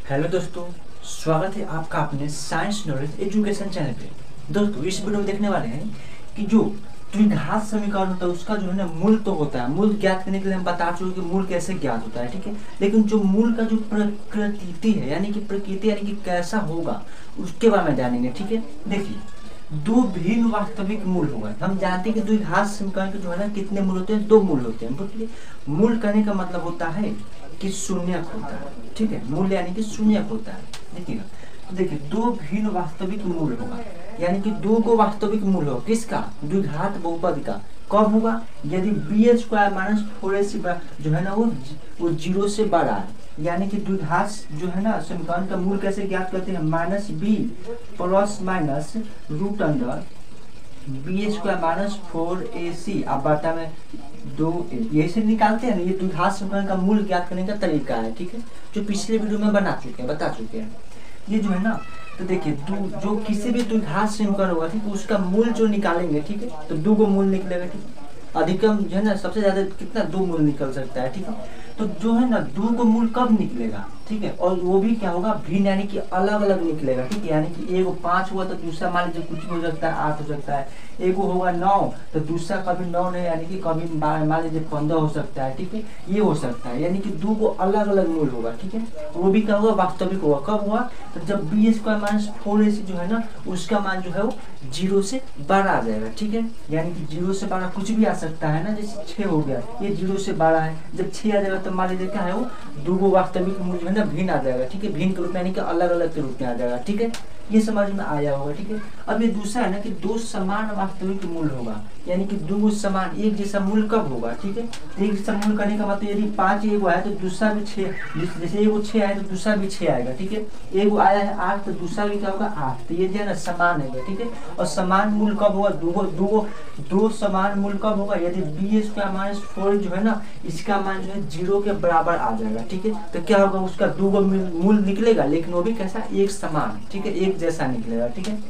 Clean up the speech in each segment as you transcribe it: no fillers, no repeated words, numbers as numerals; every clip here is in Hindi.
हेलो दोस्तों, स्वागत है आपका अपने साइंस नॉलेज एजुकेशन चैनल पे। दोस्तों, इस वीडियो में देखने वाले हैं कि जो द्विघात समीकरण होता है उसका जो है ना मूल तो होता है। मूल ज्ञात करने के लिए हम बता चुके कि मूल कैसे ज्ञात होता है, ठीक है। लेकिन जो मूल का जो प्रकृति है यानी कि प्रकृति यानी कि कैसा होगा उसके बारे में जानेंगे, ठीक है। देखिए, दो भिन्न वास्तविक मूल होगा। हम जानते हैं कि द्विघात समीकरण के जो है ना कितने मूल होते हैं, दो मूल होते हैं। बोलिए, मूल करने का मतलब होता है कि शून्यक होता है, ठीक है। मूल यानी कि शून्यक होता है। देखिएगा, तो देखिए दो भिन्न वास्तविक मूल होगा यानी कि दो को वास्तविक मूल होगा। किसका? द्विघात बहुपद का। कब होगा? यदि बी स्क्वायर माइनस 4ac जो है ना वो 0 से बड़ा है। यानी कि द्विघात जो है ना समीकरण का मूल कैसे ज्ञात करते हैं? Minus b plus minus root under b square minus 4ac अब बटा में 2a, यही से निकालते हैं ना। ये द्विघात समीकरण का मूल ज्ञात करने का तरीका है, ठीक है, जो पिछले वीडियो में बता चुके हैं। ये जो है ना, तो देखिए जो किसी भी द्विघात समीकरण होगा, ठीक है, उसका मूल जो निकालेंगे, ठीक है, तो दो को मूल निकलेगा, ठीक है। अधिकतम जो है ना सबसे ज्यादा कितना? दो मूल निकल सकता है, ठीक है। तो जो है ना दो को मूल कब निकलेगा, ठीक है, और वो भी क्या होगा? भिन्न यानी कि अलग अलग निकलेगा, ठीक है। यानी कि एक 5 हुआ तो दूसरा मान लीजिए कुछ भी हो सकता है, 8 हो सकता है। एक होगा 9 तो दूसरा कभी 9 नहीं, यानी कि कभी मान लीजिए 15 हो सकता है, ठीक है। ये हो सकता है, यानी कि दो को अलग अलग मूल होगा, ठीक है। वो भी क्या होगा? वास्तविक होगा। कब हुआ? तो जब बी स्क्वायर माइनस 4ac जो है ना उसका मान जो है वो 0 से बड़ा आ जाएगा, ठीक है। यानी कि 0 से बड़ा कुछ भी आ सकता है ना, जैसे 6 हो गया, ये 0 से बड़ा है। जब 6 आ जाएगा तो मान लीजिए क्या है, वो दो को वास्तविक मूल जो है ना भिन्न आ जाएगा, ठीक है। भिन्न के रूप में यानी कि अलग अलग के रूप में आ जाएगा, ठीक है। ये समझ में आया होगा, ठीक है। अब ये दूसरा है ना कि दो समान वास्तविक मूल होगा, यानी कि दो समान एक जैसा मूल कब होगा, ठीक है। एक जैसा मूल करने का मतलब यदि 5 एगो आया तो दूसरा भी 6, जैसे एगो 6 आया तो दूसरा भी 6 आएगा, ठीक है। एगो आया है 8 तो दूसरा भी क्या होगा? 8। तो ये जो है ना समान है, ठीक है। और समान मूल कब होगा? दो समान मूल कब होगा? यदि बी स्क्वायर माइनस 4 जो है ना इसका मान जो है 0 के बराबर आ जाएगा, ठीक है। तो क्या होगा? उसका दो मूल निकलेगा, लेकिन वो भी कैसा? एक समान, ठीक है, एक जैसा निकलेगा, ठीक है।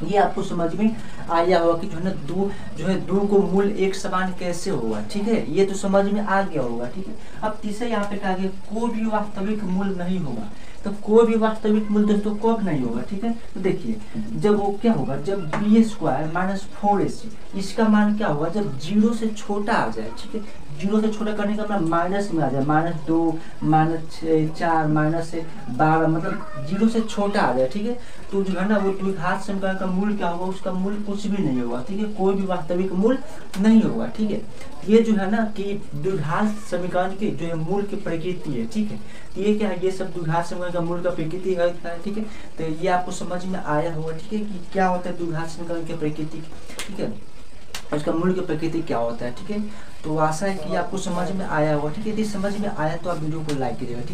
ये आपको समझ में आया होगा कि जो है ना दो को मूल एक समान कैसे होगा, ठीक है। ये तो समझ में आ गया होगा, ठीक है। अब तीसरा यहाँ पे कहा गया कोई भी वास्तविक मूल नहीं होगा। तो कोई भी वास्तविक मूल दोस्तों कब नहीं होगा, ठीक है। तो देखिए, जब वो क्या होगा? जब बी स्क्वायर माइनस 4ac इसका मान क्या होगा? जब 0 से छोटा आ जाए, ठीक है। 0 से छोटा करने का मतलब माइनस में आ जाए, -2 -4 -12 मतलब 0 से छोटा आ जाए, ठीक है। तो जो है ना वो द्विघात समीकरण का मूल क्या होगा? उसका मूल कुछ भी नहीं होगा, ठीक है। कोई भी वास्तविक मूल नहीं होगा, ठीक है। ये जो है ना कि द्विघात समीकरण की जो है मूल की प्रकृति है, ठीक है। तो ये क्या है? ये सब द्विघात समीकरण का मूल का प्रकृति है, ठीक है। तो ये आपको समझ में आया होगा, ठीक है, कि क्या होता है द्विघात समीकरण की प्रकृति, ठीक है, उसका मूल की प्रकृति क्या होता है, ठीक है। तो आशा है कि आपको समझ में आया होगा, ठीक है। यदि समझ में आया तो आप वीडियो को लाइक कीजिएगा, ठीक है।